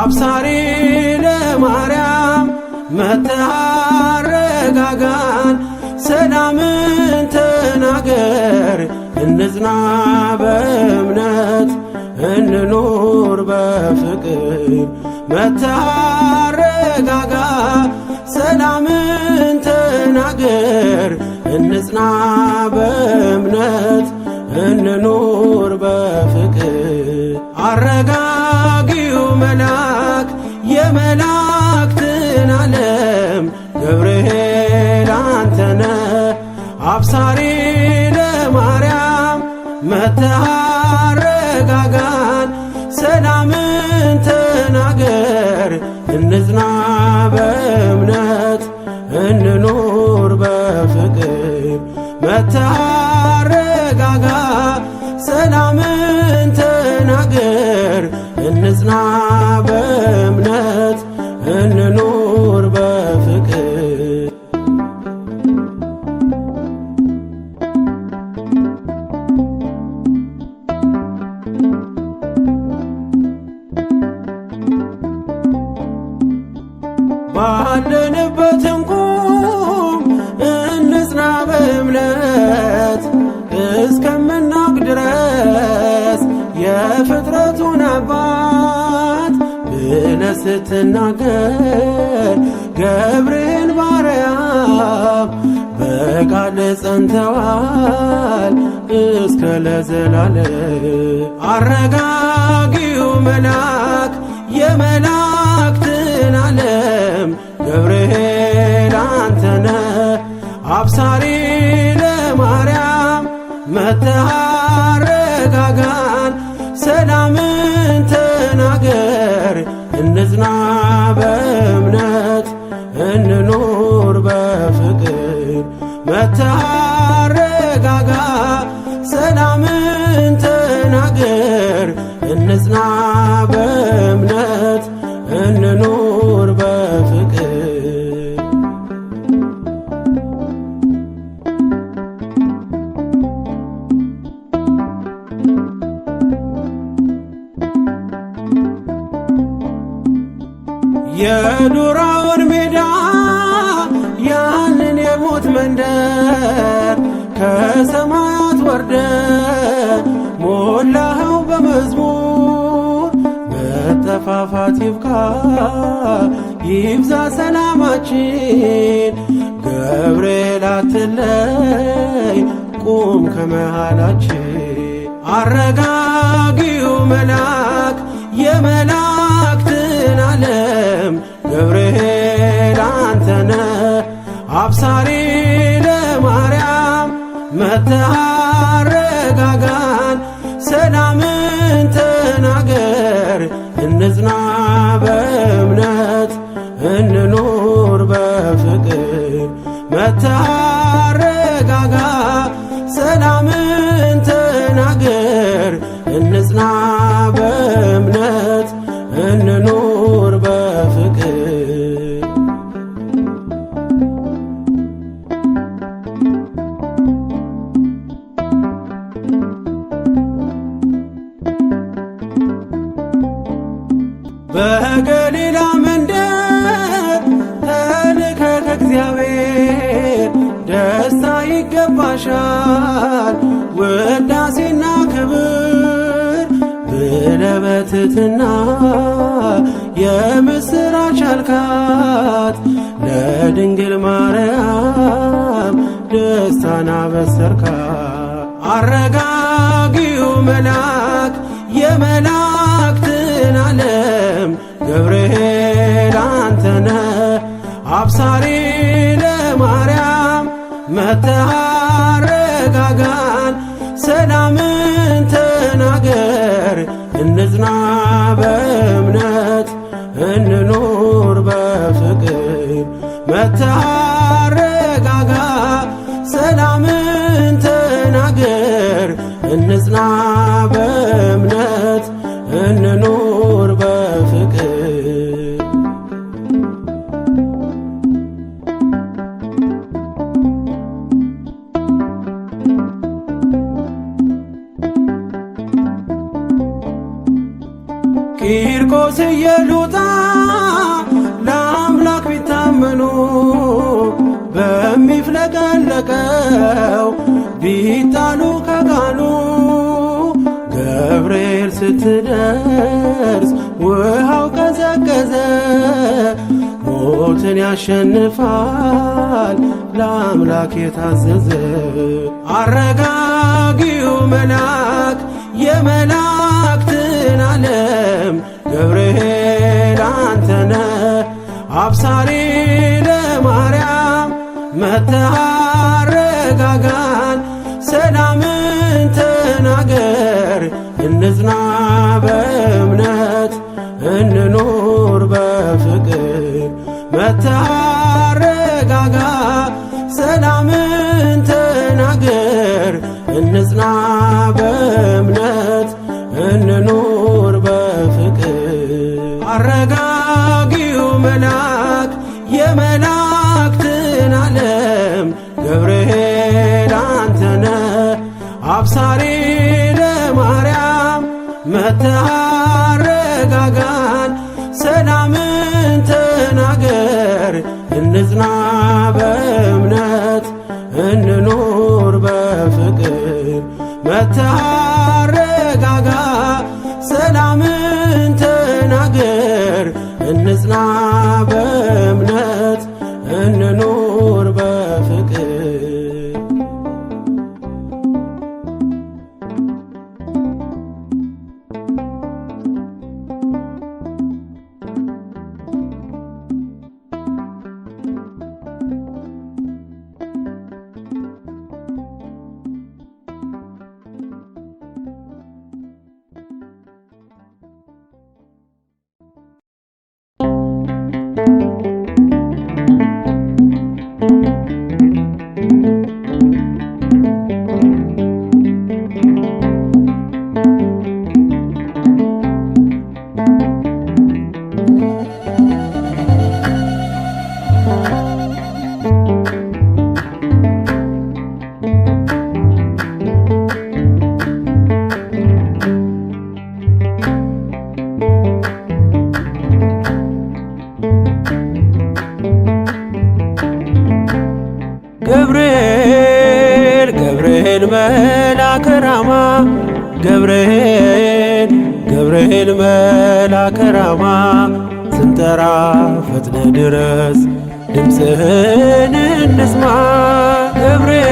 አብሳሪ ለማርያም መተሃረጋጋን ሰላምን ተናገር እንጽና በእምነት እንኑር በፍቅር መተሃረጋጋ ሰላምን ተናገር እንጽና በእምነት እንኑር በፍቅር አረጋጊው መልአክ የመላእክትን ዓለም ገብርኤል አንተነ አብሳሪ ለማርያም መተሃረጋጋን ሰላምን ተናገር እንጽና በእምነት እንኑር በፍቅር መተሃረጋጋ ሰላምን ተናገር እንጽና በእምነት እንኑር በፍቅር ባለንበት እንቁም እንጽና በእምነት እስከምናውቅ ድረስ የፍጥረቱን አባት ብለህ ስትናገር ገብርኤል ባርያም በቃል ጸንተዋል እስከ ለዘላለም አረጋጊው መልአክ የመላእክትን ዓለም ገብርኤል አንተነ አብሳሪ ለማርያም መተሃረጋጋን ሰላምን ተናገር እንጽና በእምነት እንኑር በፍቅር መተሃረጋጋ ሰላምን ተናገር እንጽና በእምነት እንኑር በፍቅር የዱራውን ሜዳ ያንን የሞት መንደር ከሰማያት ወርደ ሞላኸው በመዝሙር መጠፋፋት ይብቃ ይብዛ ሰላማችን ገብርኤል አትለይ ቁም ከመሃላችን አረጋጊው መልአክ የመላእክትን ዓለም ገብርኤል አንተነ አብሳሪ ለማርያም መተሃረጋጋን ሰላምን ተናገር እንጽና በእምነት እንኑር በፍቅር መተሃረጋጋ ሰላምን ተናገር እንጽና በእምነት እንኑር በፍቅር በገሊላ መንደር ተልከ ከእግዚአብሔር ደስታ ይገባሻል ውዳሴና ክብር ብለህ በትሕትና የምስራች አልካት ለድንግል ማርያም ደስታን አበሰርካት አረጋጊው መልአክ የመላእክትን ዓለም ገብርኤል አንተነ አብሳሪ ለማርያም መተሃረጋጋን ሰላምን ተናገር እንጽና በእምነት እንኑር በፍቅር መተሃረጋጋ ሰላምን ተናገር እንጽና በእምነት እንኑር በፍቅር ቂርቆስ ኢየሉጣ ለአምላክ ቢታመኑ በሚፍለቀለቀው ቢጣሉ ከቃሉ ገብርኤል ስትደርስ ውሃው ቀዘቀዘ። ሞትን ያሸንፋል ለአምላክ የታዘዘ አረጋጊው መልአክ የመላእክትን ዓለም ገብርኤል አንተነ አብሳሪ ለማርያም መጥተህ አረጋጋን ሰላምን ተናገር እንጽና በእምነት እንኑር በፍቅር መጥተህ አረጋጋ ሰላምን ተናገር እንጽና በእምነት እንኑር በፍቅር አረጋጊው መልአክ የመላእክትን ዓለም ገብርኤል አንተነ አብሳሪ ለማርያም መጥተህ አረጋጋን ሰላምን ተናገር እንጽና በእምነት እንኑር በፍቅር መጥተህ አረጋጋ ሰላምን ተናገር እንጽና በእምነት እንኑር በፍቅር ገብርኤል ገብርኤል መልአከ ራማ ገብርኤል ገብርኤል መልአከ ራማ ስንጠራ ፈጥነ ድረስ ድምፅህን እንስማ ገብርኤል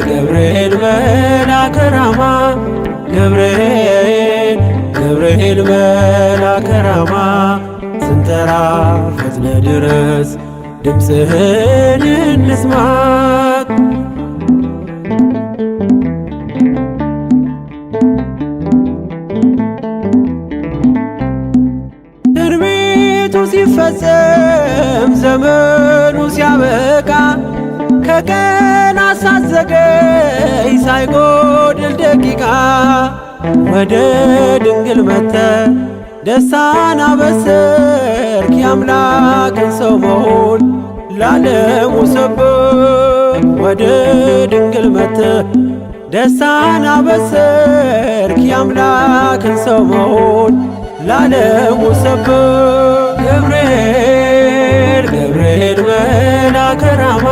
ገብርኤል መልአከ ራማ ገብርኤል ገብርኤል መልአከ ራማ ስንጠራ ፈጥነ ድረስ ድምፅህን እንስማ ትንቢቱ ሲፈጸም ዘመኑ ሲያበቃ ከቀናት ሳትዘገይ ሳይጎድል ደቂቃ ወደ ድንግል መጥተህ ደስታን አበሰርክ የአምላክን ሰው መሆን ለዓለሙ ሰበክ ወደ ድንግል መጥተህ ደስታን አበሰርክ የአምላክን ሰው መሆን ለዓለሙ ሰበክ ገብርኤል ገብርኤል መልአከ ራማ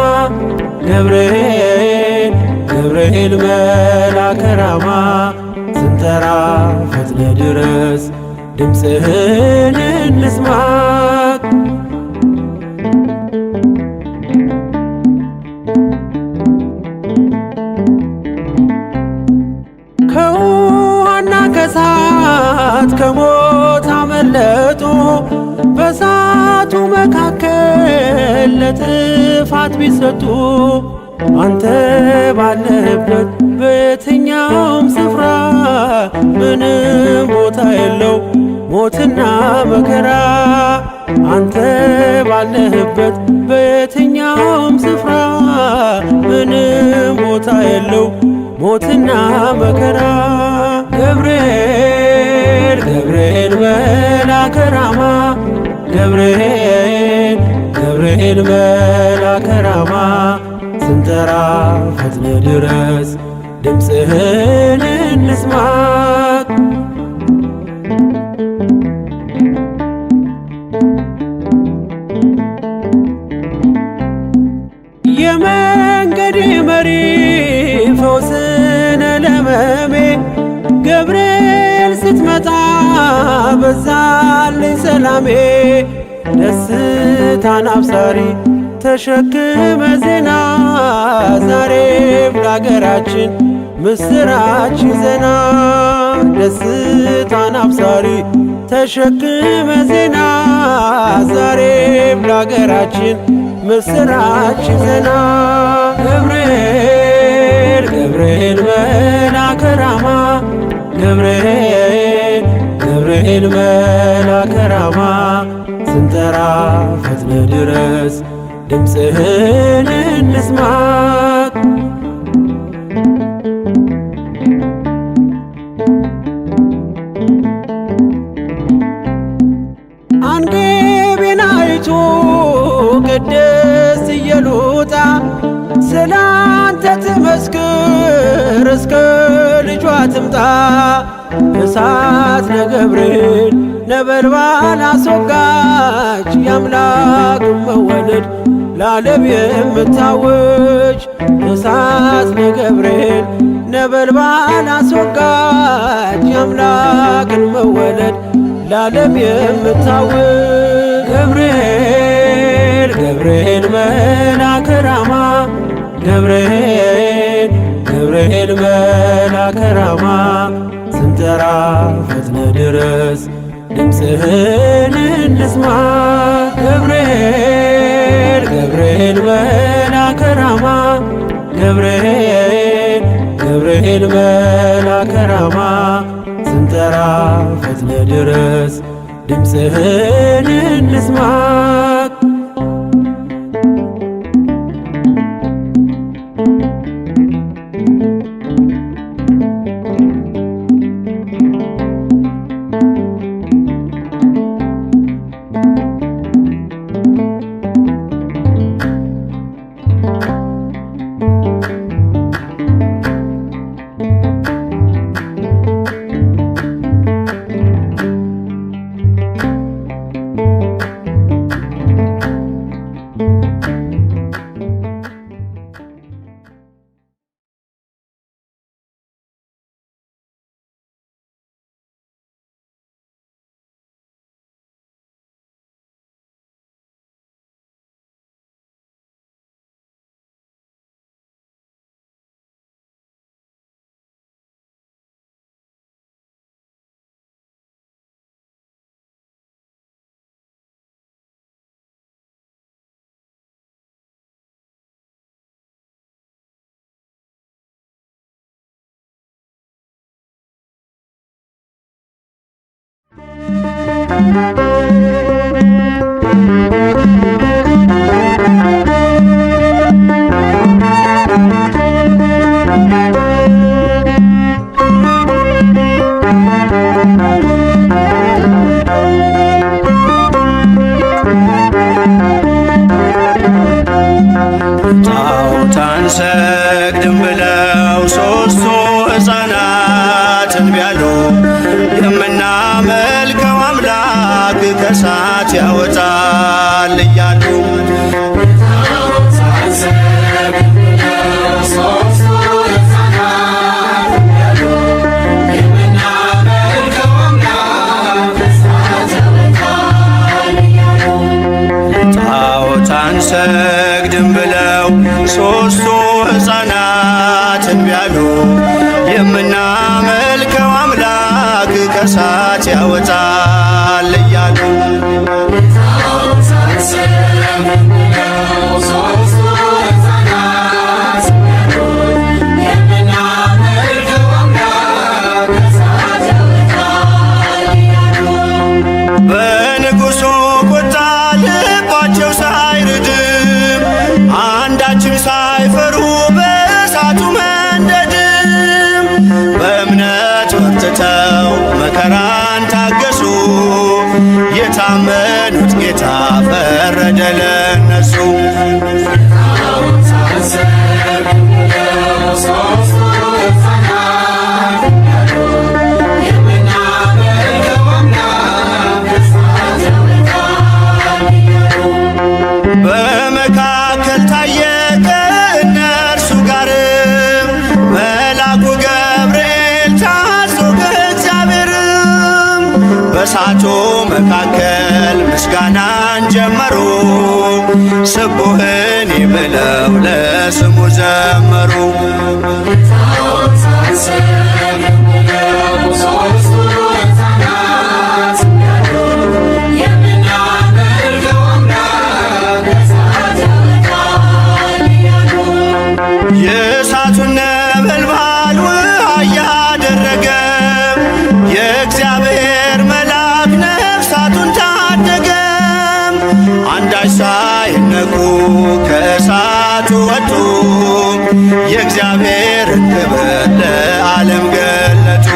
ገብርኤል ገብርኤል መልአከ ራማ ስንጠራ ፈጥነ ድረስ ድምፅህን እንስማ ከውሃና ከእሳት ከሞት አመለጡ በእሳቱ መካከል ለጥፋት ቢሰጡ አንተ ባለህበት በየትኛውም ስፍራ ምንም ቦታ የለው ሞትና መከራ አንተ ባለህበት በየትኛውም ስፍራ ምንም ቦታ የለው ሞትና መከራ ገብርኤል ገብርኤል መልአከ ራማ ገብርኤል ገብርኤል መልአከ ራማ ስንጠራ ፈጥነ ድረስ ድምፅህን እንስማ ገብርኤል ስትመጣ በዛልኝ ሰላሜ ደስታን አብሳሪ ተሸክመ ዜና ዛሬም ለአገራችን ምስራች ይዘና ደስታን አብሳሪ ተሸክመ ዜና ዛሬም ለአገራችን ምስራች ይዘና ገብርኤል ገብርኤል መልአከ ራማ ገብርኤል ገብርኤል መልአከ ራማ ስንጠራ ፈጥነ ድረስ ድምፅህን እንስማ አንገቤን አይቶ ቅድስት ኢየሉጣ ስላንተ ትመስክር እስከ ልጇ ትምጣ እሳት ነገብርኤል ነበልባል አስወጋች የአምላክን መወለድ ለዓለም የምታውጅ እሳት ነገብርኤል ነበልባል አስወጋች የአምላክን መወለድ ለዓለም የምታውጅ ገብርኤል ገብርኤል መልአከ ራማ ገብርኤል ገብርኤል መልአከ ራማ ስንጠራ ፈጥነ ድረስ ድምፅህን እንስማ ገብርኤል ገብርኤል መልአከ ራማ ገብርኤል ገብርኤል መልአከ ራማ ስንጠራ ፈጥነ ድረስ ድምፅህን እንስማ ጣዖት አንሰግድም ብለው ሦስቱ ሕፃናት እምቢ አሉ። የምናመልከው አምላክ ከእሳት ያወጣል እያሉ ጣዖት አንሰግድም ብለው ሦስቱ ሕፃናት እምቢ አሉ። የምናመልከው አምላክ ከእሳት ያወጣል እያሉ በንጉሡ ቁጣ ልባቸው ሳይርድም አንዳችም ሳይፈሩ በእሳቱ መንደድም በእምነት ወጥተው መከራን ታገሱ። የታመኑት ጌታ ፈረደ ለነሱ። በመካከል ታየ ከእነርሱ ጋር መልአኩ ገብርኤል ታዞ በእሳቱ መካከል ምስጋናን ጀመሩ። ስቡህኒ ብለው ለስሙ ዘመሩ። የእሳቱን ነበልባል ውሃ እያደረገ የእግዚአብሔር መልአክ ነፍሳቱን ታደገ። አንዳች ሳይነኩ ከእሳቱ ወጡ፣ የእግዚአብሔርን ክብር ለዓለም ገለጡ።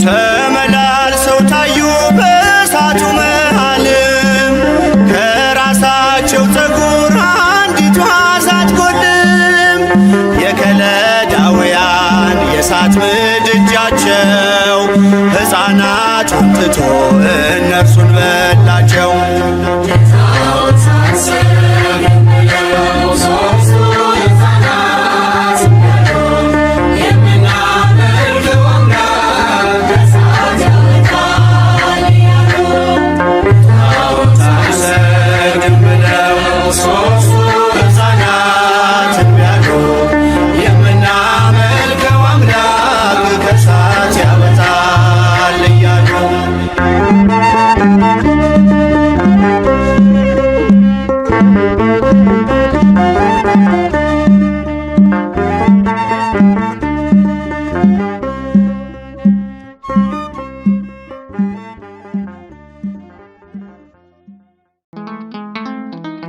ተመላልሰው ታዩ በእሳቱ መሃልም፣ ከራሳቸው ፀጉር አንዲቷ ሳትጎድልም። የከለዳውያን የእሳት ምድጃቸው ሕፃናቱን ትቶ እነርሱን በላቸው።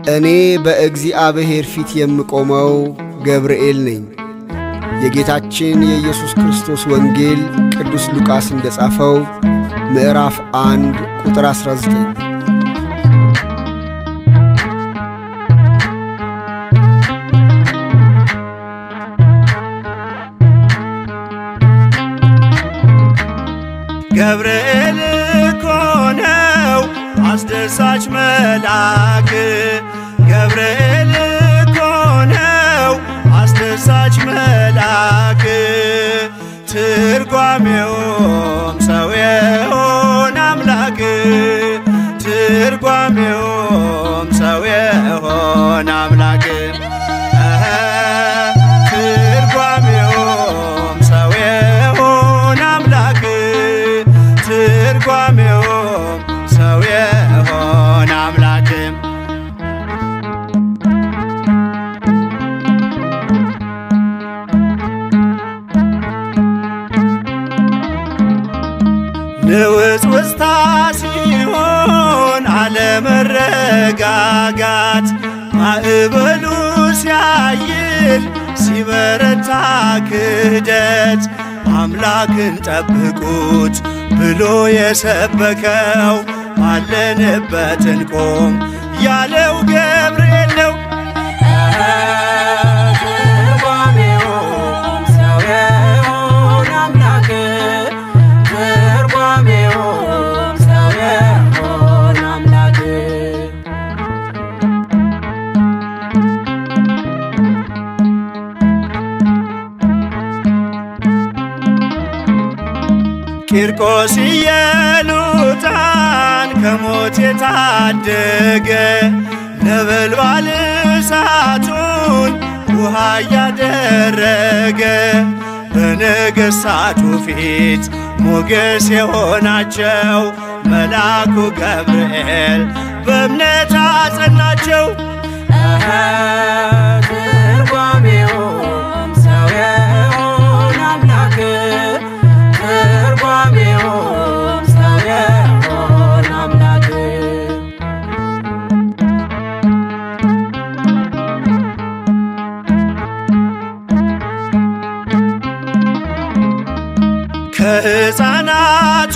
እኔ በእግዚአብሔር ፊት የምቆመው ገብርኤል ነኝ። የጌታችን የኢየሱስ ክርስቶስ ወንጌል ቅዱስ ሉቃስ እንደጻፈው ምዕራፍ 1 ቁጥር 19። ገብርኤል እኮ ነው አስደሳች መልአክ፣ ገብርኤል እኮ ነው አስደሳች መልአክ። ትርጓሜውም ሰው የሆነ አምላክ፣ ትርጓሜውም ሰው የሆነ አምላክ። ትርጓሜውም ሰው የሆነ አምላክ፣ ትርጓሜውም ሰው የሆነ አምላክ። ንውጽውጽታ ሲሆን አለመረጋጋት፣ ማዕበሉ ሲያይል ሲበረታ ክህደት፣ አምላክን ጠብቁት ብሎ የሰበከው ባለንበት እንቆም ያለው ገብርኤል ነው። ትርጓሜውም ሰው የሆነ አምላክ፣ ትርጓሜውም ሰው የሆነ አምላክ። ቂርቆስ ኢየሉጣን ከሞት የታደገ ነበልባል እሳቱን ውሃ እያደረገ በነገሥታቱ ፊት ሞገስ የሆናቸው መልአኩ ገብርኤል በእምነት አጸናቸው። ትርጓሜውም ሰው የሆነ አምላክ፣ ትርጓሜውም ሰው የሆነ አምላክ። ከሕፃናቱ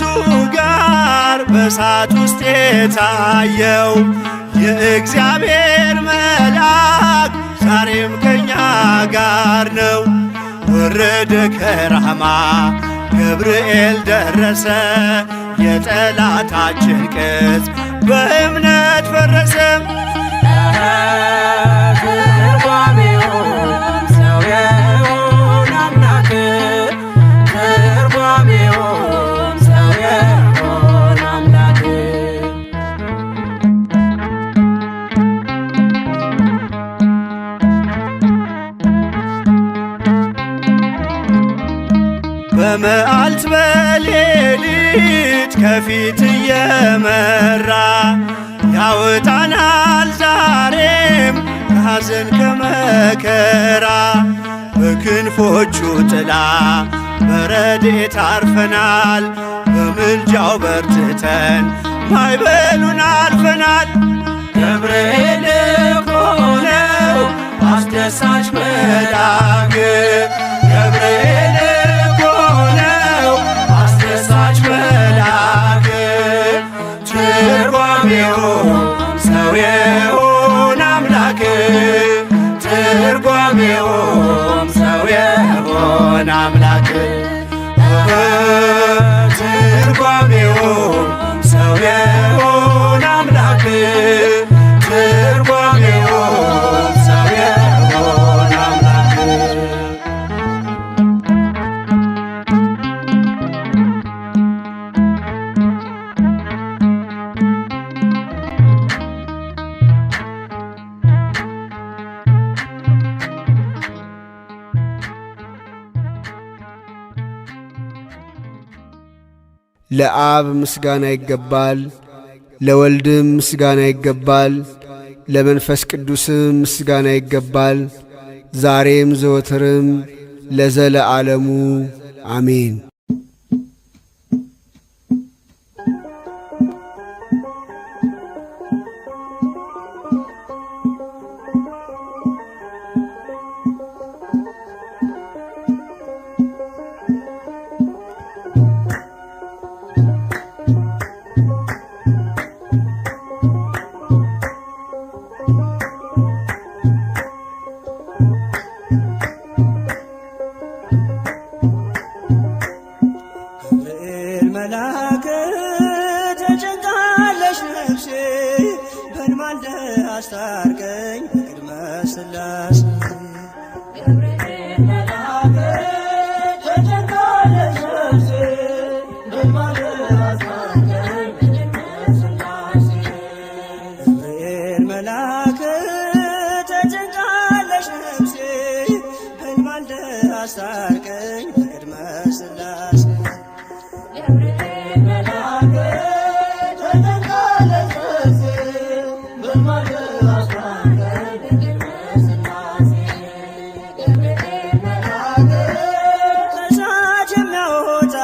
ጋር በእሳት ውስጥ የታየው የእግዚአብሔር መልአክ ዛሬም ከኛ ጋር ነው። ወረደ ከራማ ገብርኤል ደረሰ፣ የጠላታችን ቅጽ በእምነት ፈረሰ። ትርጓሜውም ሰው የሆነ አምላክ ትርጓሜውም ሰው የሆነ አምላክ በመዓልት በሌሊት ከፊት እየመራ ያወጣናል ዛሬም ከሐዘን ከመከራ። በክንፎቹ ጥላ በረድኤት አርፈናል። በምልጃው በርትተን ማዕበሉን አልፈናል። ገብርኤል ሆነው አስደሳች መልአክ ገብርኤል ሆነው አስደሳች መልአክ ትርጓሜውም ሰው የሆነ አምላክ ትርጓሜውም ሰው የሆነ አምላክ ትርጓሜውም ሰው የሆነ አምላክ ትርጓሜውም ሰው የሆነ አምላክ ለአብ ምስጋና ይገባል፣ ለወልድም ምስጋና ይገባል፣ ለመንፈስ ቅዱስም ምስጋና ይገባል፣ ዛሬም ዘወትርም ለዘለዓለሙ አሜን። መልአክ ተጨንቃለች ነፍሴ በልማልደ አስታርቀኝ በቅድመ ሥላሴ። ገብርኤል መልአክ ተጨንቃለች ነፍሴ በልማልደ አስታርቀኝ በቅድመ ሥላሴ። ገብርኤል መልአክ ተጨንቃለች ነፍሴ በልማልደ አስታርቀኝ በቅድመ ሥላሴ። ከእሳት የሚያወጣ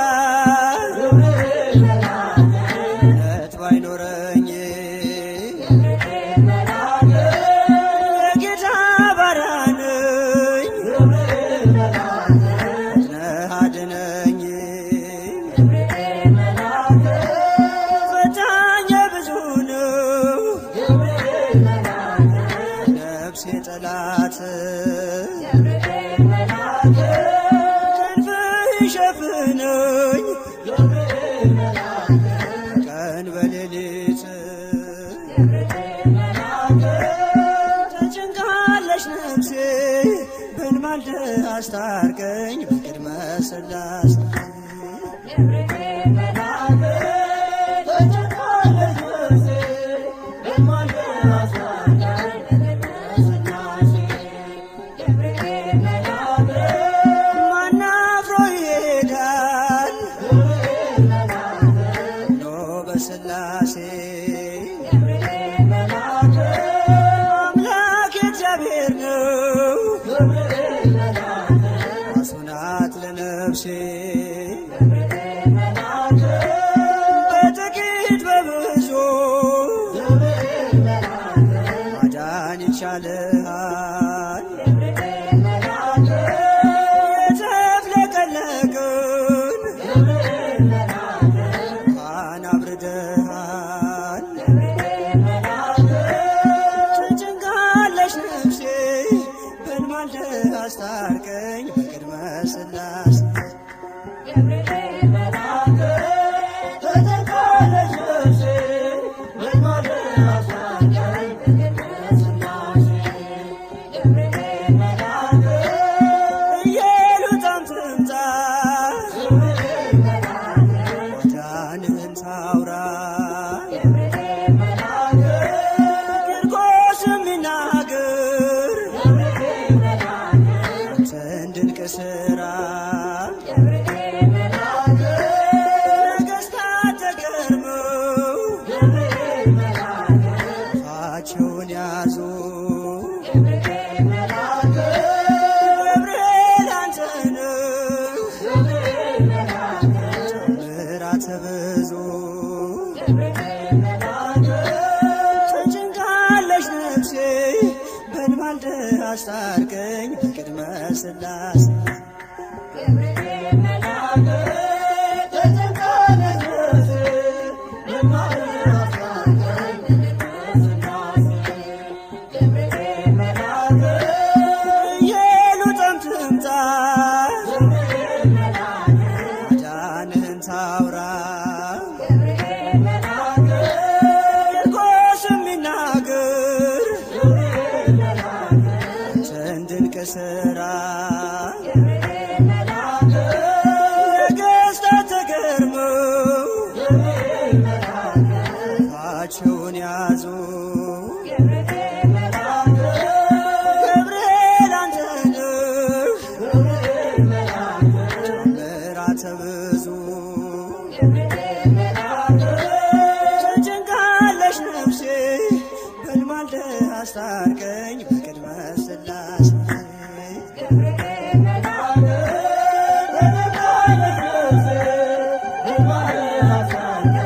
ታውራ ቂርቆስ የሚናገር አንተን ድንቅ ሥራ ነገሥታት ተገርመው አፋቸውን ያዙ ገብርኤል አንተ ነህ ተአምራት ብዙ ተጨንቃለች ነፍሴ በልማልደህ አስታርቀኝ በቅድመ ሥላሴ ኢየሉጣም ትምጣ ማዳንህን ታውራ ቂርቆስ የሚናገር አንተን ድንቅ ሥራ ነገሥታት ተገርመው አፋቸውን ያዙ ገብርኤል አንተ ነህ ተአምራት ብዙ ተጨንቃለች ነፍሴ በልማልደህ አስታርቀኝ በቅድመ ሥላሴ Thank you.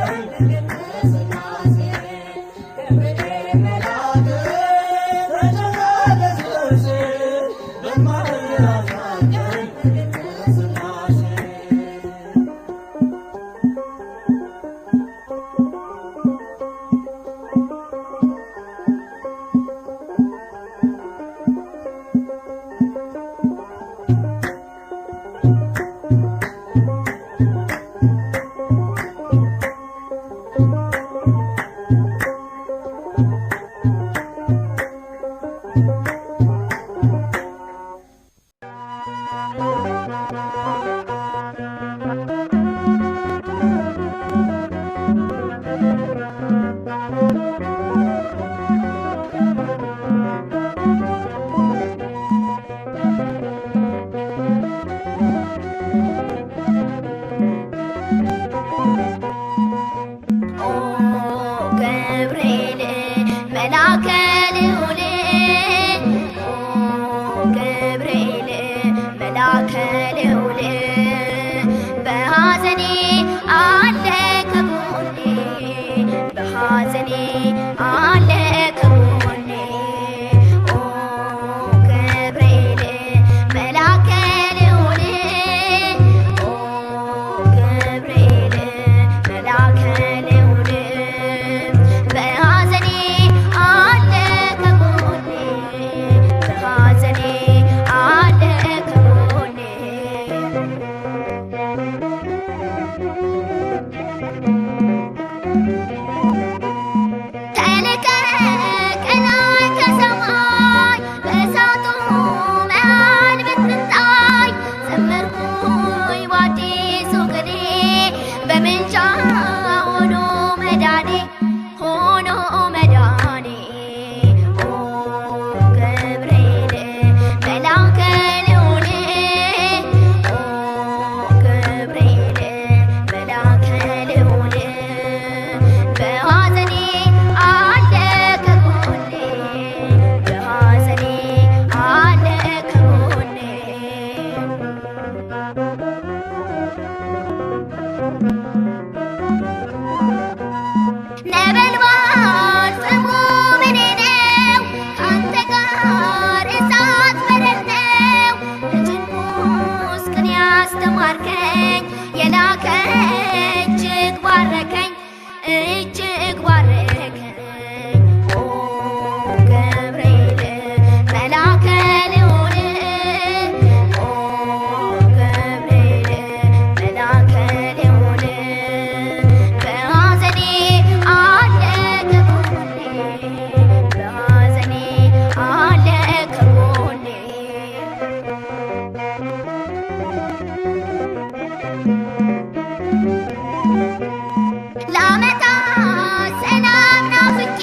ለዓመታት ሰላም ናፍቄ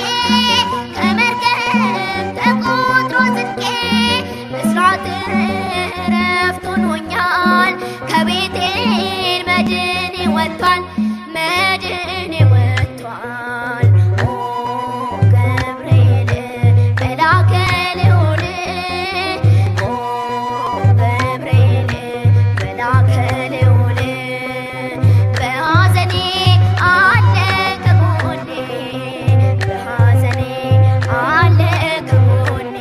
ከመርገም ተቆጥሮ ጽድቄ ብስራት ዕረፍት ሆኖኛል ከቤቴን መድኔ ወጥቷል መድኔ ወጥቷል። ኦ ገብርኤል መልአከ ልዑል ኦ ገብርኤል መልአከ ልዑል በሐዘኔ አለ ከጎኔ በሐዘኔ አለ ከጎኔ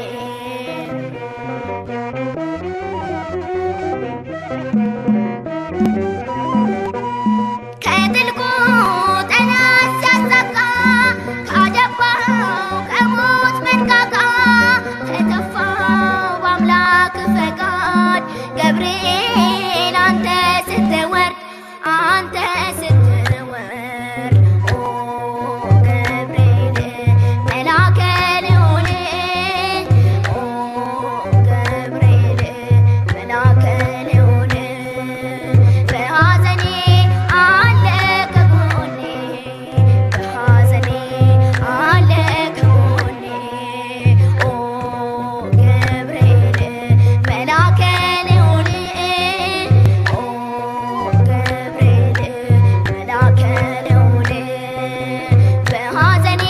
ከጥልቁ ጠላት ሲያሳቃ ካደባው ከሞት መንጋጋ ከተፋው በአምላክ ፈቃድ ገብርኤል አንተ ስትወርድ አንተ ስትወርድ ኦ ገብርኤል መልአከ ልዑል ኦ ገብርኤል መልአከ ልዑል በሐዘኔ አለ ከጎኔ በሐዘኔ አለ ከጎኔ ኦ ገብርኤል መልአከ ልዑል ኦ ገብርኤል መልአከ ልዑል በሐዘኔ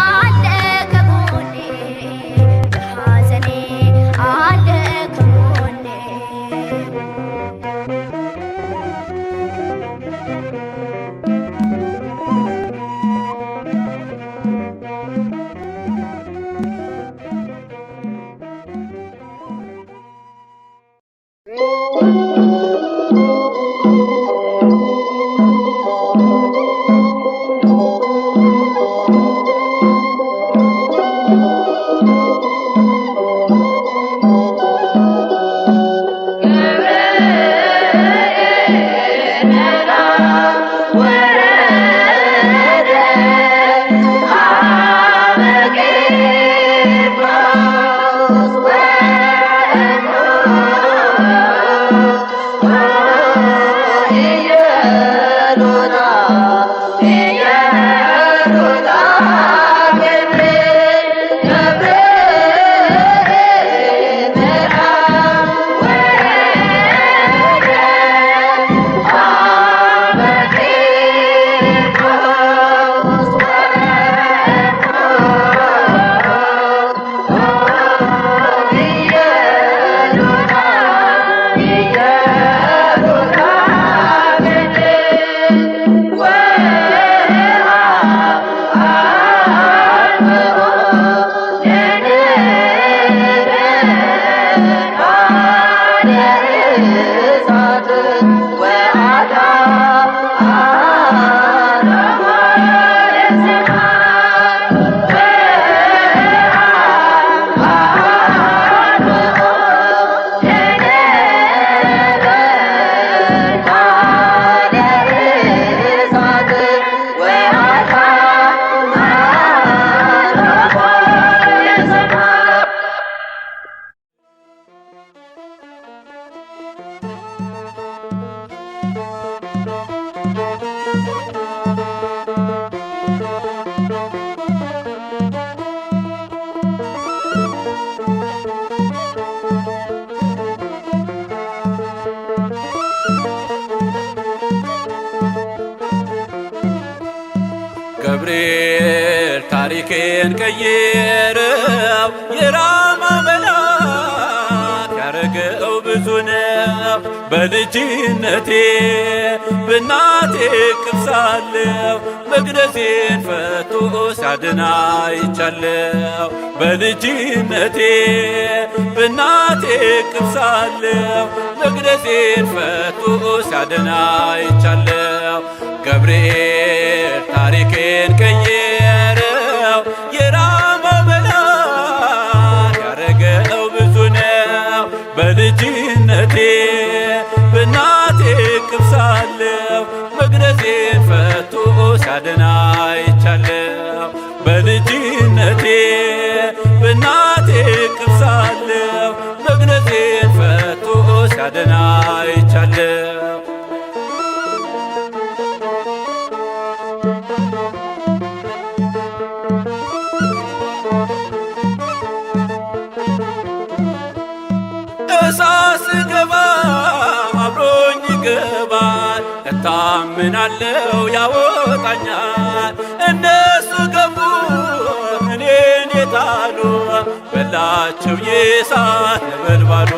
አለ ከጎኔ በሐዘኔ አለ ከጎኔ ገብርኤል ታሪኬን ቀየረው የራማ መልአክ ያረገው ብዙ ነው። በልጅነቴ በእናቴ እቅፍ ሳለሁ መግነዜን ፈቶ ሲያድን አይቻለሁ። በልጅነቴ በእናቴ እቅፍ ሳለሁ መግነዜን ፈቶ ሲያድን አይቻለሁ። ገብርኤል ታሪኬን ቀየረው የራማው መልአክ ያረገው ብዙ ነው። በልጅነቴ በእናቴ እቅፍ ሳለሁ መግነዜን ፈቶ ሲያድን አይቻለሁ። በልጅነቴ በእናቴ እቅፍ ሳለሁ መግነዜን ፈቶ ሲያድን አይቻለሁ። እሳት ስገባ አብሮኝ ይገባል። እታምናለው ያወጣኛል። እነሱ ገቡ እኔን የጣሉ በላቸው የእሳት ነበልባሉ።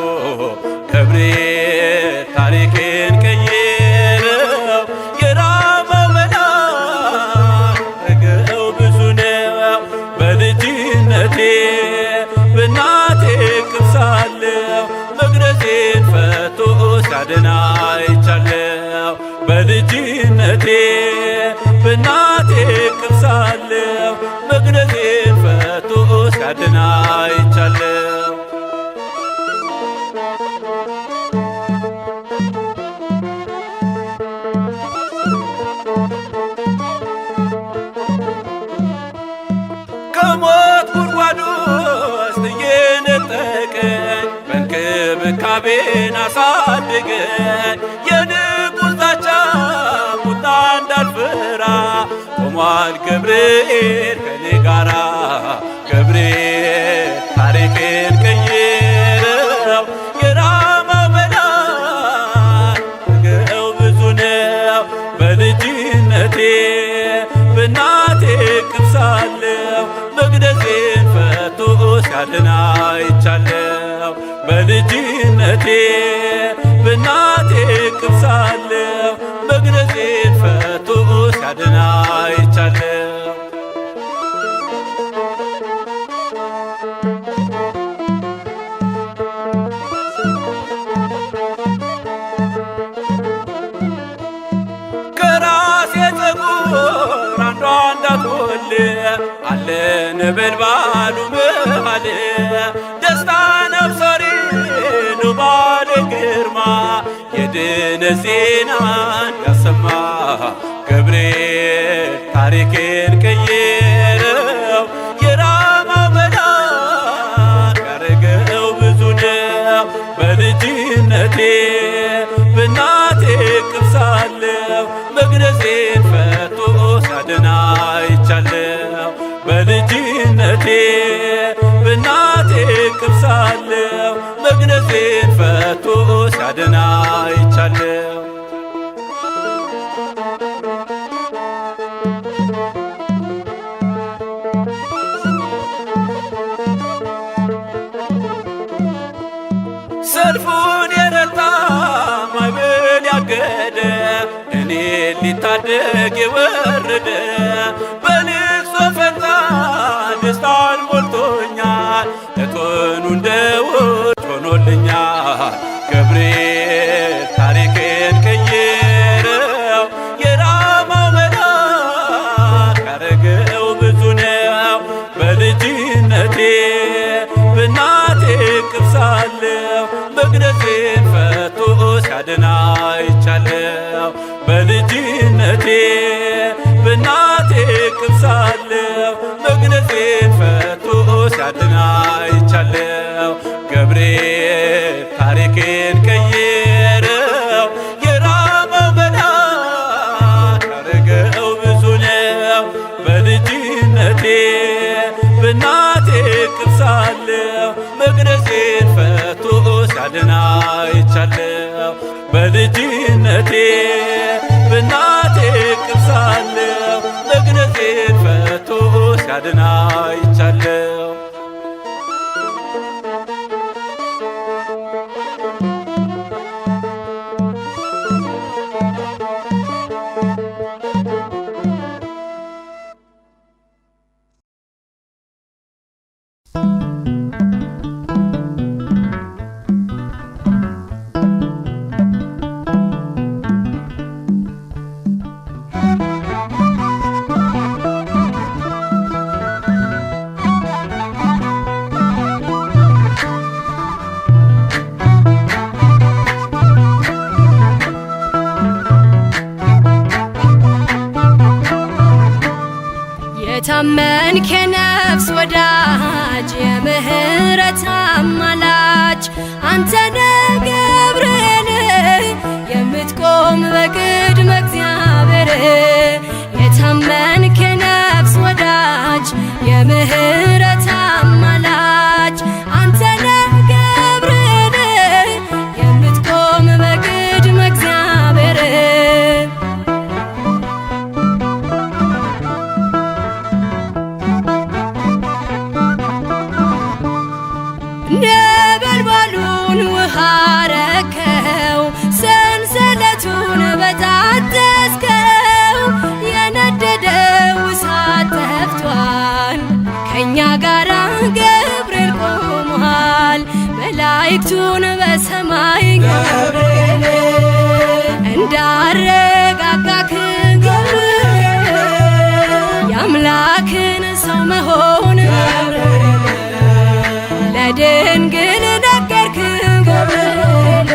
ገብርኤል ታሪኬን ቀየረው የራማው መልአክ አረገው ብዙ ነው። በልጅነቴ በእናቴ እቅፍ ሳለሁ መቅደሴን ፈቶ ሲያድን አይቻለሁ። በልጅነቴ በእናቴ እቅፍ ሳለሁ መቅደሴን ፈቶ ሲያድን አይቻለሁ። ከሞት ጉድጓድ ውስጥ እየነጠቀኝ በእንክብካቤን አሳደገኝ። የንጉሥ ዛቻ ቁጣ እንዳልፈራ ቆሟል ገብርኤል ከኔ ጋራ። ገብርኤል ታሪኬን ቀየረው የራማው መልአክ አረገው ብዙ ነው። በልጅነቴ በእናቴ እቅፍ ሳለሁ መቅደሴን ፈቶ ሲያድን አይቻለሁ። በልጅነቴ በእናቴ እቅፍ ሳለሁ መቅደሴን ፈቶ ሲያድን አይቻለሁ። ከራሴ ፀጉር አንዷ እንዳትጎል አለ ነበልባሉ መሃል። ደስታ ነፍሰሪ ነው ባለ ግርማ የድነት ዜናን ያሰማ። ገብርኤል ታሪኬን ቀየረው የራማው መልአክ አረገው ብዙ ነው። በልጅነቴ በእናቴ እቅፍ ሳለሁ መቅደሴን ፈቶ ሲያድን አይቻለሁ። በልጅነቴ በእናቴ እቅፍ ሳለሁ መቅደሴን ፈቶ ሲያድን አይቻለሁ። ሰልፉን የረታ ማዕበል ያገደ እኔ ሊታደግ የወረደ በልቅሶ ፈንታ ደስታን ሞልቶኛል። እቶኑ እንደ ውድ ሆኖልኛል። ገብርኤል ታሪኬን ቀየረው የራማው መልአክ አረገው ብዙ ነው። በልጅነቴ በእናቴ እቅፍ ሳለሁ መቅደሴን ፈቶ ሲያድን አይቻለሁ። በልጅነቴ በእናቴ እቅፍ ሳለሁ መቅደሴን ፈቶ ሲያድን አይቻለሁ። ገብርኤል ታሪኬን ቀየረው የራማው መልአክ አረገው ብዙ ነው። በልጅነቴ በእናቴ እቅፍ ሳለሁ መቅደሴን ፈቶ ሲያድን አይቻለሁ። በልጅነቴ በእናቴ እቅፍ ሳለሁ መቅደሴን ፈቶ ሲያድን አይቻለሁ። የታመንክ የነፍስ ወዳጅ የምህረት አማላጅ አንተነ ገብርኤል የምትቆም በቅድመ እግዚአብሔር የታመንክ የነፍስ ወዳጅ የምህረት አማላጅ አንተነ ገብርኤል መላእክቱን በሰማይ ገብርኤል እንዳረጋጋክ ገብርኤል የአምላክን ሰው መሆን ለድንግል ነገርክ ገብርኤል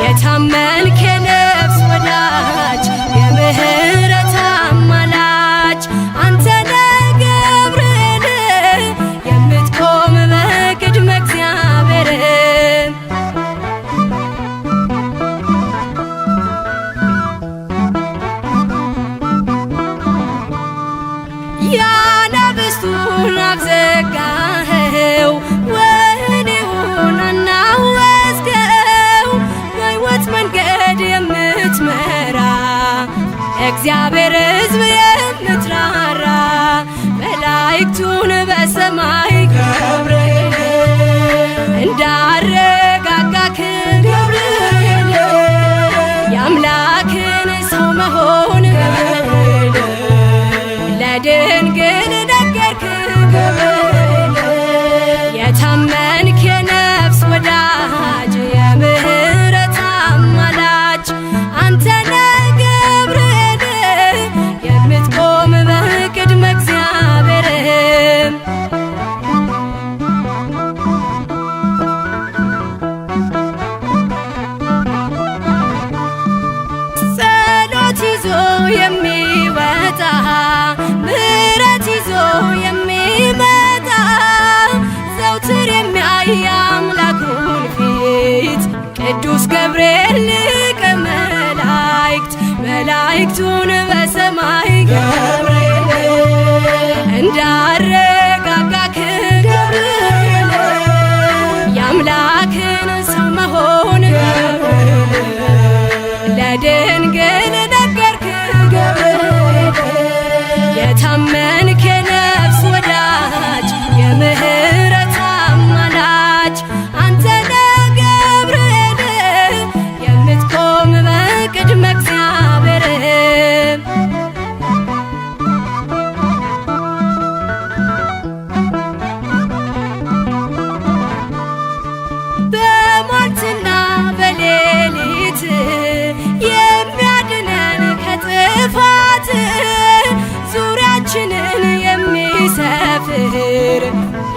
የታመንክ የነፍስ ወዳጅ የምህረት አማላጅ አንተ ነህ ገብርኤል የምትቆም በቅድመ እግዚአብሔር ያነብስቱን አፍ ዘጋኸው ወህኒውን አናወጽከው በሕይወት መንገድ የምትመራ እግዚአብሔር ሕዝብ የምትራራ መላእክቱን በሰማይ ገብርኤል እንዳረጋጋክ ገብርኤል የአምላክን ሰው መሆን ለድንግል ነገርክ ገብርኤል የታመንክ የነፍስ ወዳጅ የምህረት አማላጅ አንተ ነህ ገብርኤል የምትቆም በቅድመ እግዚአብሔር ጸሎት ይዞ የሚወጣ ምሕረት ይዞ የሚመጣ ዘውትር የሚያይ አምላኩን ፊት ቅዱስ ገብርኤል ሊቀ መላእክት መላእክቱን በሰማይ ገብርኤል እንዳረጋጋክ ገብርኤል የአምላክን ሰው መሆን ለድንግል ነገርክ ገብርኤል የታመንክ የነፍስ ወዳጅ የምህረት አማላጅ አንተ ነህ ገብርኤል የምትቆም በቅድመ እግዚአብሔር በሞትና በሌሊት የሚያድነን ከጥፋት ዙሪያችንን የሚሰፍር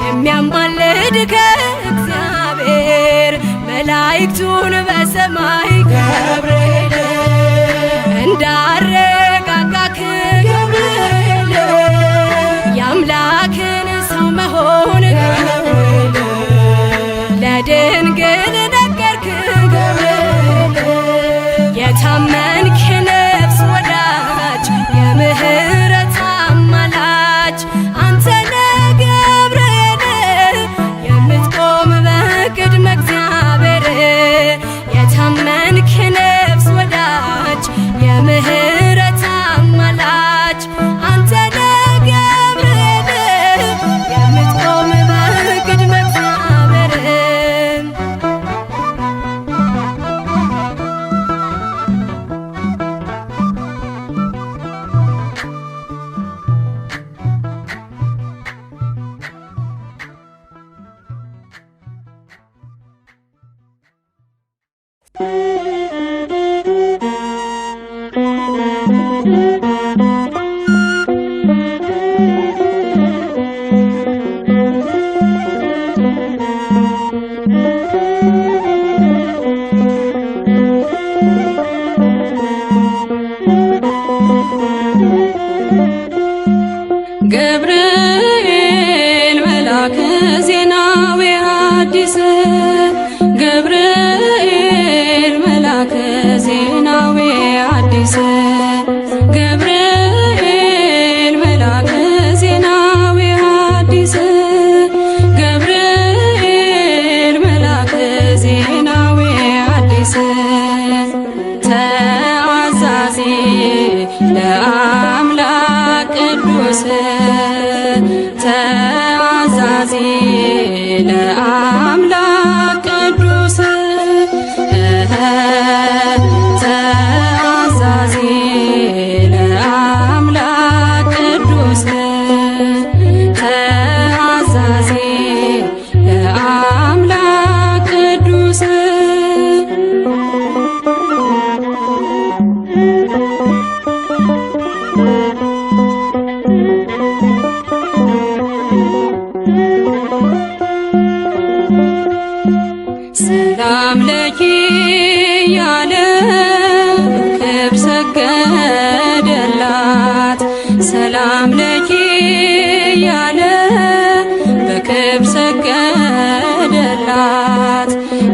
የሚያማልድ ከእግዚአብሔር መላእክቱን በሰማይ ገብርኤል እንዳረጋጋክ ገብርኤል የአምላክን ሰው መሆን ለድንግል ነገርክ ገብርኤል የታመንክ የነፍስ ወዳጅ የምህረት አማላጅ አንተ ነህ ገብርኤል የምትቆም በቅድመ እግዚአብሔር የታመንክ የነፍስ ወዳጅ የምህረት አማላጅ አንተ ነህ ገብርኤል የምትቆም በቅድመ እግዚአብሔር ገብርኤል መልአከ ዜናዊ ሐዲስ ገብርኤል መልአከ ዜናዊ ሐዲስ ገብርኤል መልአከ ዜናዊ ሐዲስ ገብርኤል መልአከ ዜናዊ ሐዲስ ተአዛዚ ለአምላክ ቅዱስ ሰላም ለኪ ያለ በክብር ሰገደላት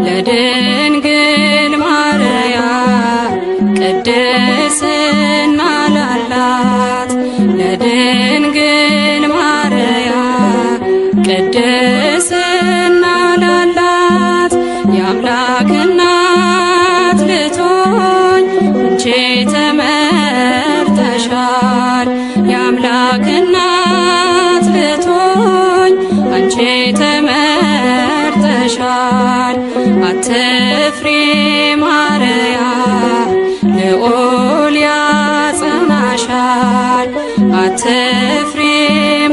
ለድንግል ማርያም ቅድስና ላላት ለድንግል ማርያም ቅድስና ላላት የአምላክ እናት ልትሆኝ አንቺ ተመርጠሻል የአምላክ እናት ልትሆኝ አንቺ ተመርጠሻል አትፍሪ ማርያም ልዑል ያጸናሻል አትፍሪ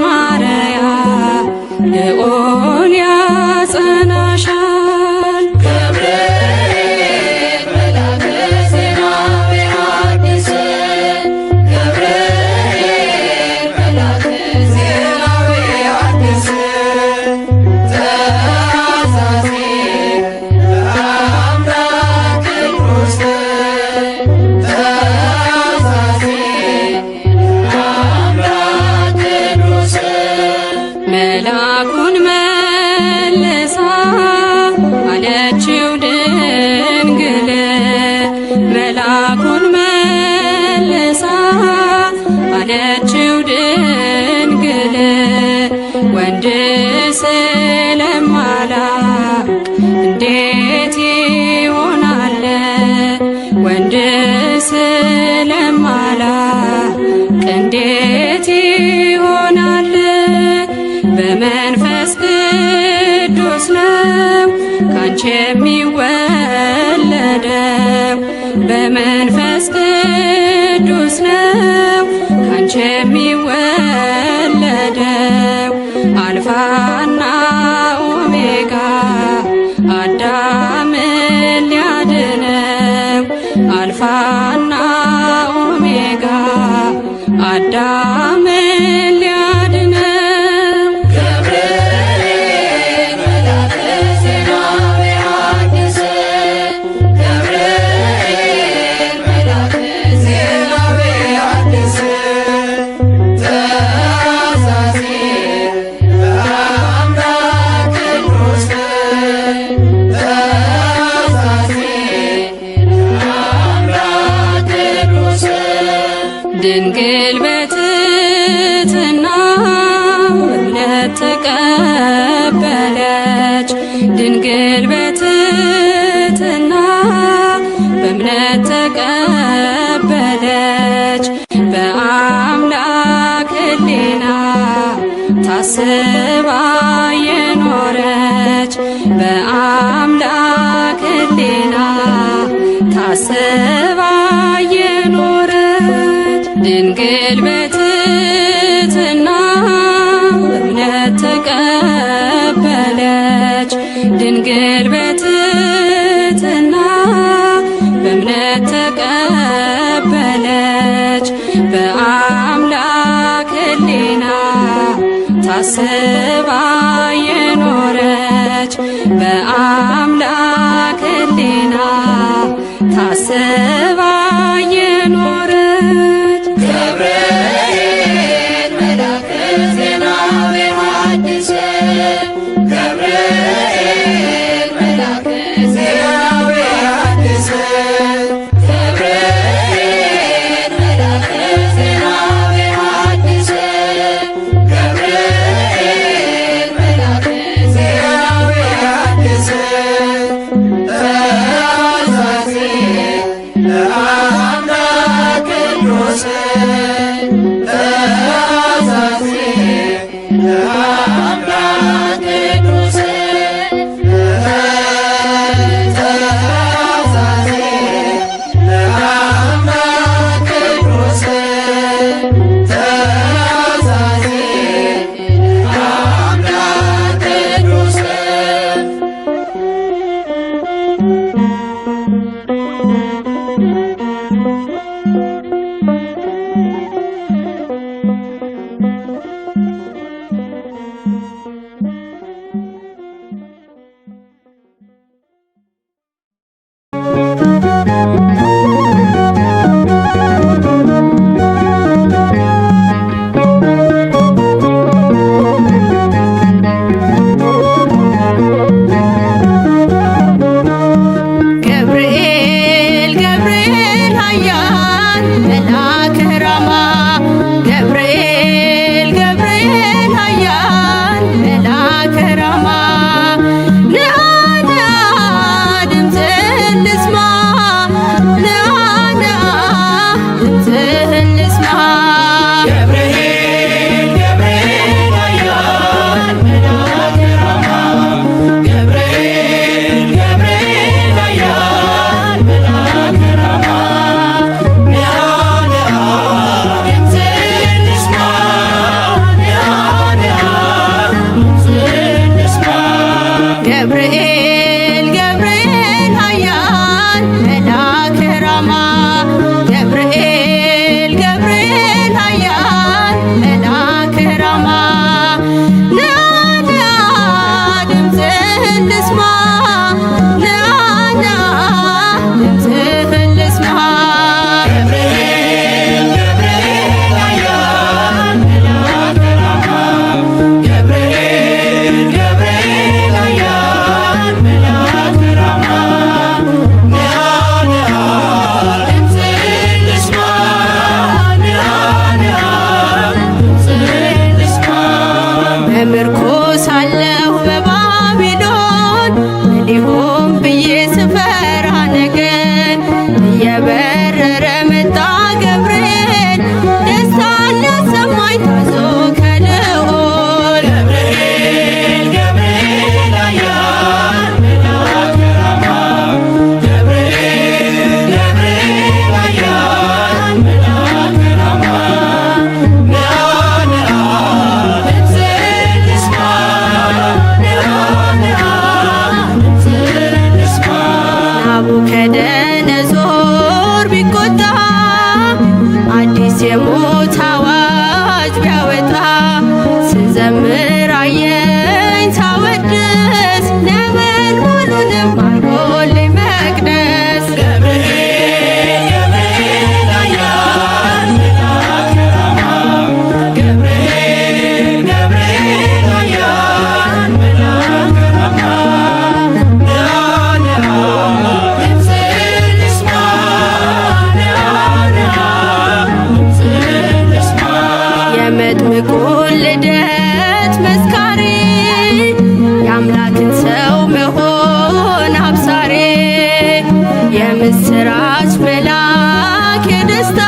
ማርያም ልዑል ያጸናሻል ገብርኤል መልአከ ዜና በሐዲስ ገብርኤል መልአከ ዜና በሐዲስ ተአዛዜ በአምላክ ቅዱስ ተአዛዜ በአምላክ ቅዱስ መልአኩን መልሳ አለችው ድንግል መልአኩን መልሳ አለችው ድንግል ወንድ ስለማላውቅ እንዴት ይሆናል ወንድ ስለማላውቅ እንዴት ይሆናል በመንፈስ ቅዱስ ነው ካንቺ የሚወለደው በመንፈስ ቅዱስ ነው ካንቺ የሚወለደው አልፋና ኦሜጋ አዳምን ሊያድነው አልፋና ኦሜጋ አዳምን ሊያድነው ገብርኤል መልአከ ዜና በሐዲስ ገብርኤል መልአከ ዜና በሐዲስ ተአዛዜ በአምላክ ቅዱስ ተአዛዜ በአምላክ ቅዱስ ድንግል በትሕትና በእምነት ተቀበለች ድንግል በትሕትና በእምነት ተቀበለች በአምላክ ሕሊና ታስባ የኖረች በአምላክ ሕሊና ታስባ የኖረች ድንግል በትሕትና በእምነት ተቀበለች ድንግል በትሕትና በእምነት ተቀበለች በአምላክ ሕሊና ታስባ የኖረች በአምላክ ሕሊና ታስባ የኖረች ገብርኤል መልአከ ዜና በሐዲስ ገብርኤል መልአከ ዜና በሐዲስ ገብርኤል መልአከ ዜና በሐዲስ ገብርኤል መልአከ ዜና በሐዲስ ተአዛዜ ለአምላክ ቅዱስ መልአከ ራማ ነአ ነአ ድምፅህን ልስማ ነአ ነአ ድምፅህን ልስማ ገብርኤል ገብርኤል ኃያል መልአከ ራማ ገብርኤል ገብርኤል ኃያል መልአከ ራማ ነአ ነአ ድምፅህን ልስማ ነአ ነአ ድምፅህን ልስማ ገብርኤል ገብርኤል ኃያል መልአከ ራማ ገብርኤል ገብርኤል ኃያል መልአከ ራማ ነአ ነአ ድምፅህን ልስማ ነአ ነአ ድምፅህን ልስማ ገብርኤል ገብርኤል ኃያል መልአከ ራማ ገብርኤል ገብርኤል ኃያል መልአከ ራማ ነአ ነአ ድምፅህን ልስማ ነአ ነአ ድምፅህን ልስማ በምርኮ ሳለሁ በባቢሎን ምን ይሆን ብዬ ስፈራ ነገን እየበረረ መጣ ገብርኤል ደስታን ሊያሰማኝ ታዞ ከልዑል ገብርኤል ገብርኤል ኃያል መልአከ ራማ ገብርኤል ገብርኤል ኃያል መልአከ ራማ ነአ ነአ ድምፅህን ልስማ ነአ ነአ ድምፅህን ልስማ ናቡከደነጾር ቢቆጣ አዲስ የሞት አዋጅ ቢያወጣ ስዘምር አየኝ ሳወድስ ነበልባሉንም አርጎልኝ መቅደስ ገብርኤል ገብርኤል ኃያል መልአከ ራማ ገብርኤል ገብርኤል ኃያል መልአከ ራማ ነአ ነአ ድምፅህን ልስማ ነአ ነአ ድምፅህን ልስማ የመጥምቁን ልደት መስካሪ የአምላክን ሰው መሆን አብሳሪ የምስራች መልአክ የደስታ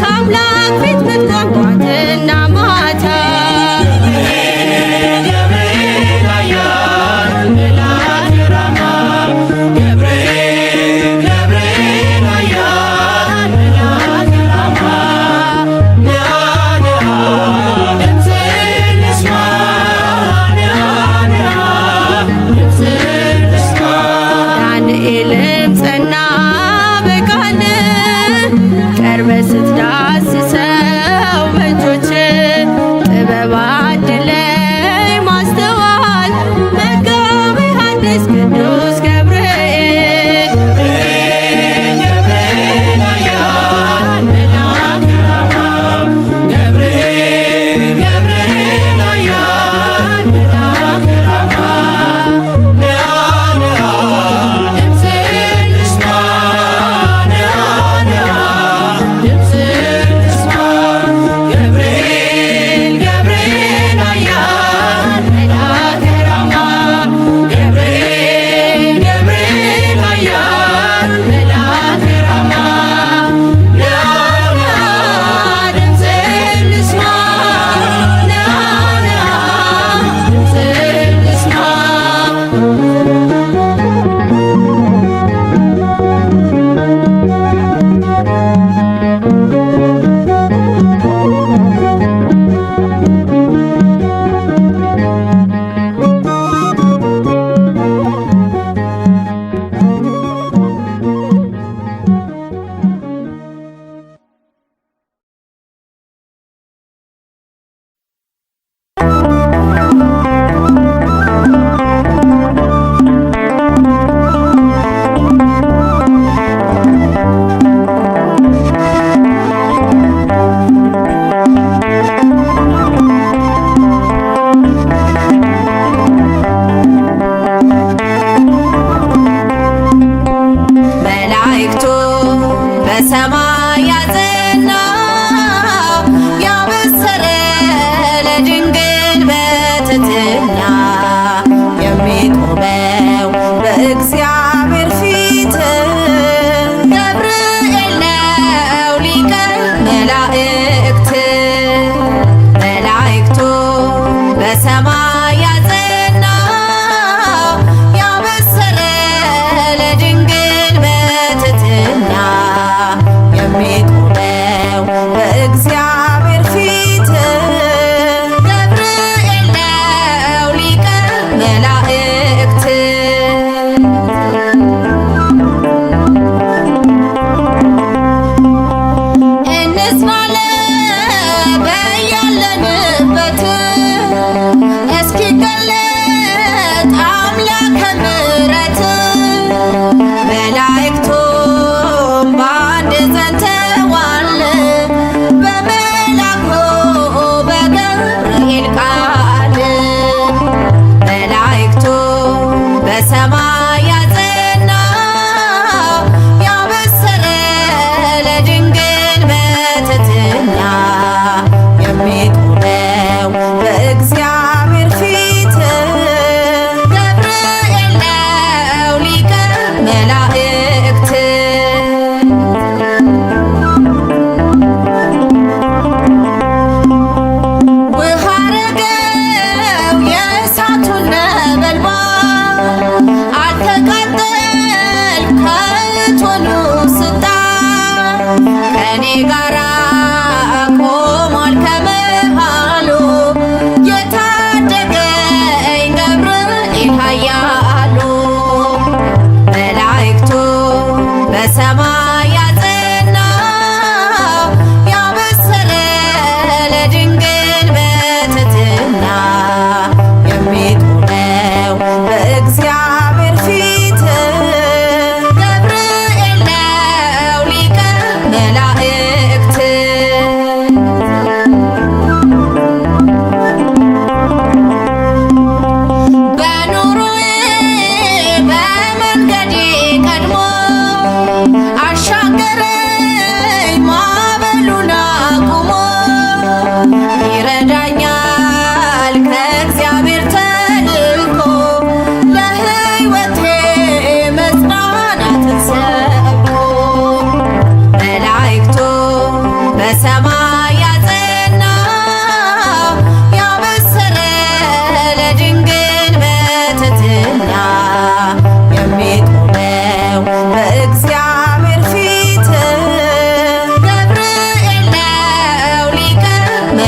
ከአምላክ ፊት ምትቆም ጧትና ማታ ገብርኤል ኃያል መልአከ ራማ ገብርኤል ገብርኤል ኃያል መልአከ ራማ ነአ ነአ ድምፅህን ልስማ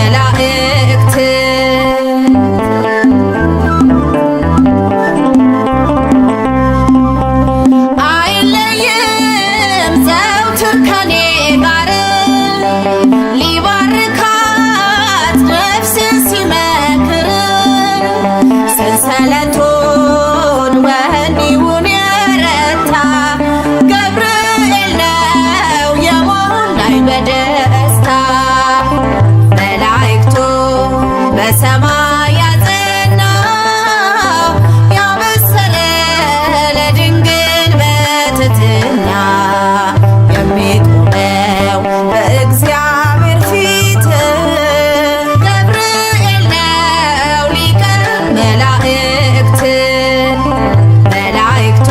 መላእክት አይለይም ዘውትር ከኔ ጋር ሊባርካት ነፍስን ሲመክር ሰንሰለቱን ወህኒውን የረታ ገብርኤል ነው የሞላኝ በደስታ መላእክቱ በሰማይ ያጸና ያበሰረ ለድንግል በትሕትና የሚቆመው በእግዚአብሔር ፊት ገብርኤል ነው ሊቀ መላእክት መላእክቱ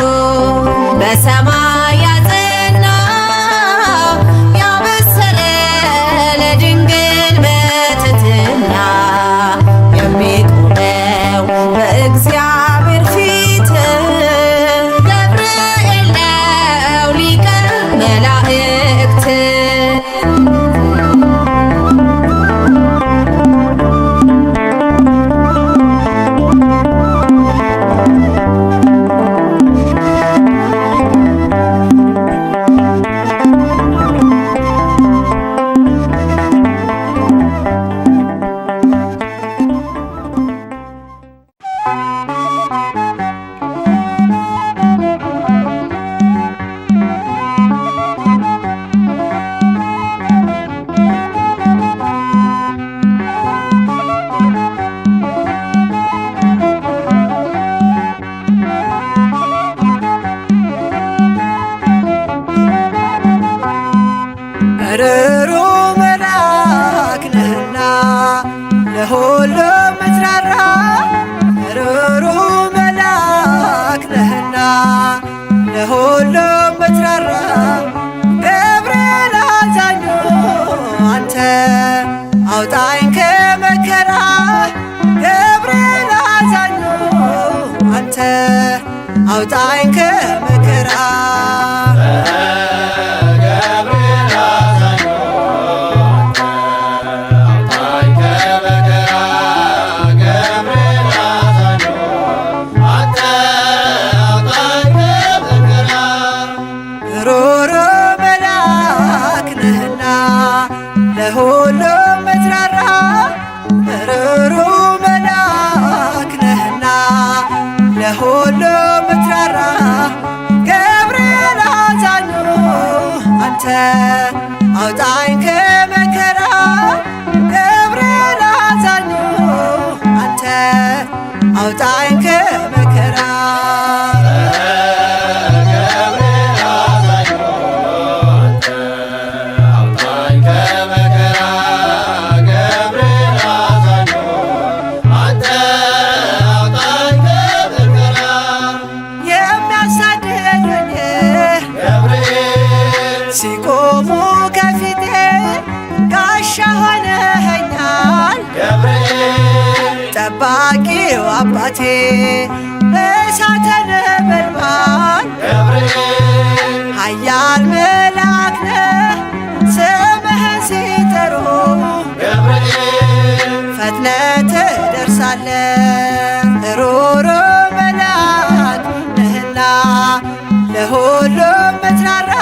በሰማይ ያጸና ያበሰረ ለድንግል በትሕትና የሚቆመው በእግዚአብሔር ፊት ገብርኤል ነው ሊቀ መላእክት ርሩ መልአክ ነህና ለሁሉ ምትራራ ርሩ መልአክ ነህና ለሁሉ ምትራራ ገብርኤል አዛኙ አንተ አውጣኝ ከመከራ ገብርኤል አዛኙ አንተ አውጣኝ ከመከራ ሩሩ መልአክ ነህና ለሁሉ ምትራራ ሩሩ መልአክ ነህና ለሁሉ ምትራራ ገብርኤል አዛኙ አንተ አውጣኝ ከመከራ ገብርኤል አዛኙ አንተ አውጣኝ ከመከራ ሲቆሙ ከፊቴ ጋሻ ሆነኸኛል ጠባቂው አባቴ እሳተ ነበልባል ኃያል መልአክ ነህ ስምህን ሲጠሩ ፈጥነህ ትደርሳለህ ሩሩ መልአክ ነህና ለሁሉ ምትራራ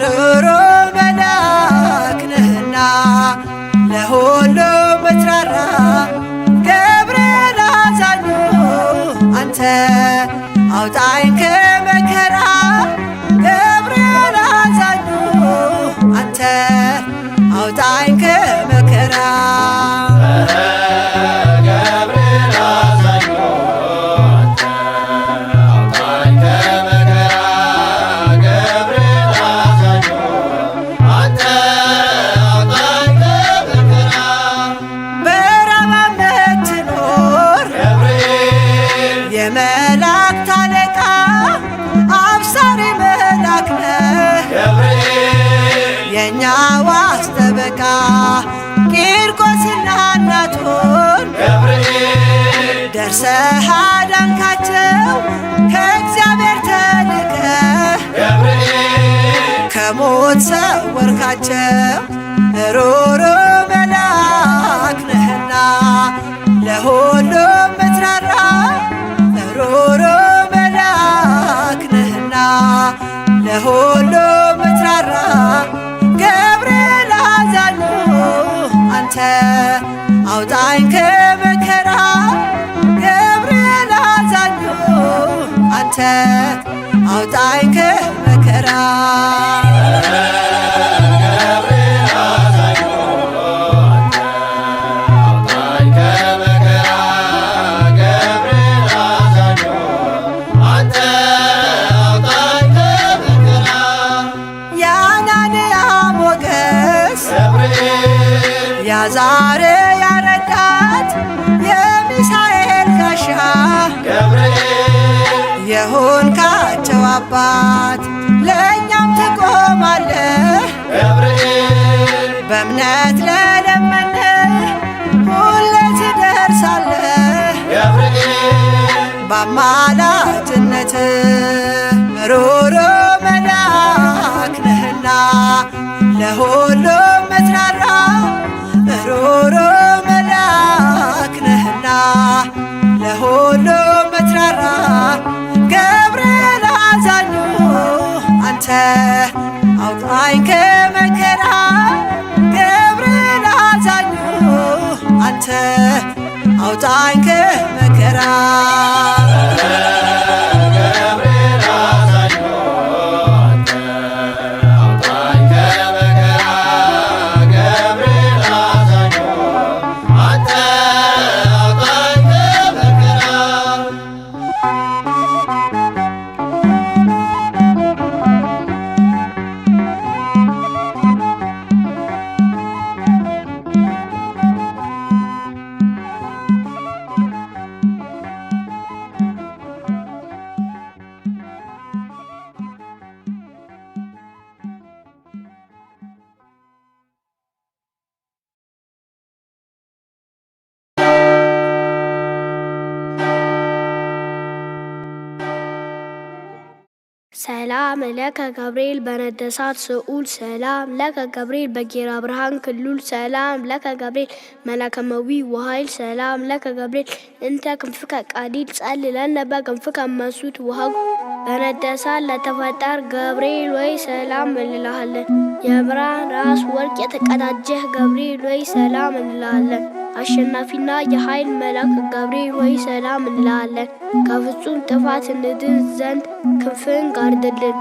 ሩሩ መልአክ ነህና ለሁሉ ምትራራ ገብርኤል አዛኙ አንተ አውጣኝ ከመከራ ገብርኤል አዛኙ አንተ አውጣኝ ከመከራ የመላእክት አለቃ አብሳሪ መልአክ ነህ የእኛ ዋስ ጠበቃ ቂርቆስና እናቱን ደርሰህ አዳንካቸው ከእግዚአብሔር ተልከህ ከሞት ሰወርካቸው ሩሩ መልአክ አውጣኝ ከመከራ ገብርኤል አዛኙ አንተ አውጣኝ ከመከራ የአናንያ ሞገስ የአዛርያ ረዳት የሚሳኤል ጋሻ የሆንካቸው አባት ለእኛም ትቆማለህ በእምነት ለለመነ ሁሌ ትደርሳለህ በአማላጅነት ሩሩ መልአክ ነህና ለሁሉም ምትራራ ሩሩ መልአክ ነህና ለሁሉም ምትራራ ገብርኤል አዛኙ አንተ አውጣኝ ከመከራ ገብርኤል አዛኙ አንተ አውጣኝ ከመከራ ሰላም ለከ ገብርኤል በነደሳት ስዑል ሰላም ለከ ገብርኤል በጌራ ብርሃን ክሉል ሰላም ለከ ገብርኤል መላከመዊ ወኃይል ሰላም ለከ ገብርኤል እንተ ክንፍከ ቃዲል ጸልለነ በክንፍከ መሱት ውሃጉ በነደሳት ለተፈጠር ገብርኤል ወይ ሰላም እንልሃለን። የብርሃን ራስ ወርቅ የተቀዳጀህ ገብርኤል ወይ ሰላም እንልሃለን። አሸናፊና የኃይል መልአክ ገብርኤል ወይ ሰላም እንልሃለን። ከፍጹም ጥፋት እንድን ዘንድ ክንፍን ጋርድልን።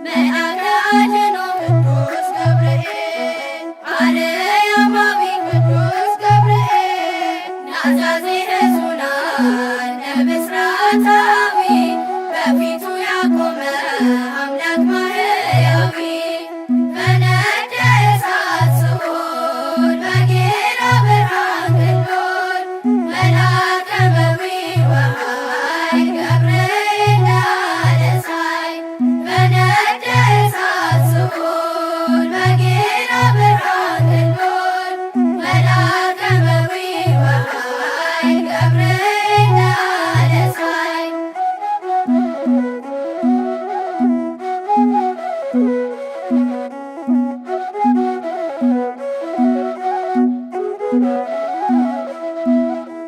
መልአከ አድኅኖ ቅዱስ ገብርኤል አርያማዊ ቅዱስ ገብርኤል ናዛዜ ሕዙናን ነብስራታዊ በፊቱ ያቆመ አምላክ ማሕያዊ በነደ እሳት ስዑል በጌራ ብርሃን ክልል መልአከ መዊዕ ወኃይል ገብርኤል ላለ ሣህል በነደ እሳት ስዑል በጌራ ብርሃን ክልል መልአከ መዊዕ ወኃይል ገብርኤል ላለ ሣህል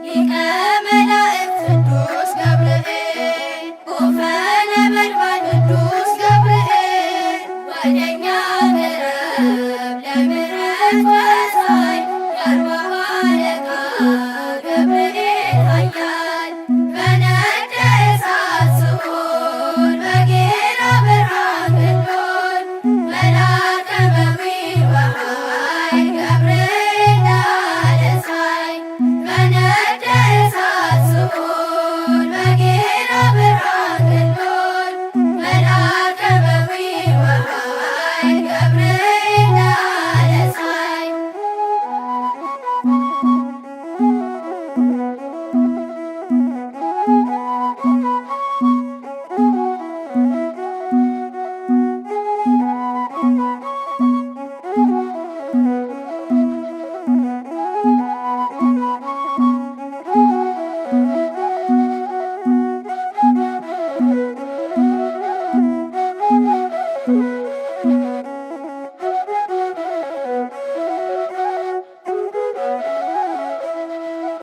ሊቀ መላእክት ቅዱስ ገብርኤል ዑፈ ነበልባል ቅዱስ ገብርኤል ወደኛ ቅረብ ለምሕረት ወሳኝ የአርባዕ አለቃ ገብርኤል ኃያል በነደ እሳት ስዑል በጌራ ብርሃን ክልል መልአከ መዊዕ ወኃይል ገብርኤል ላለ ሣህል በነደ እሳት ስዑል በጌራ ብርሃን ክልል መልአከ መዊዕ ወኃይል ገብርኤል ላለ ሣህል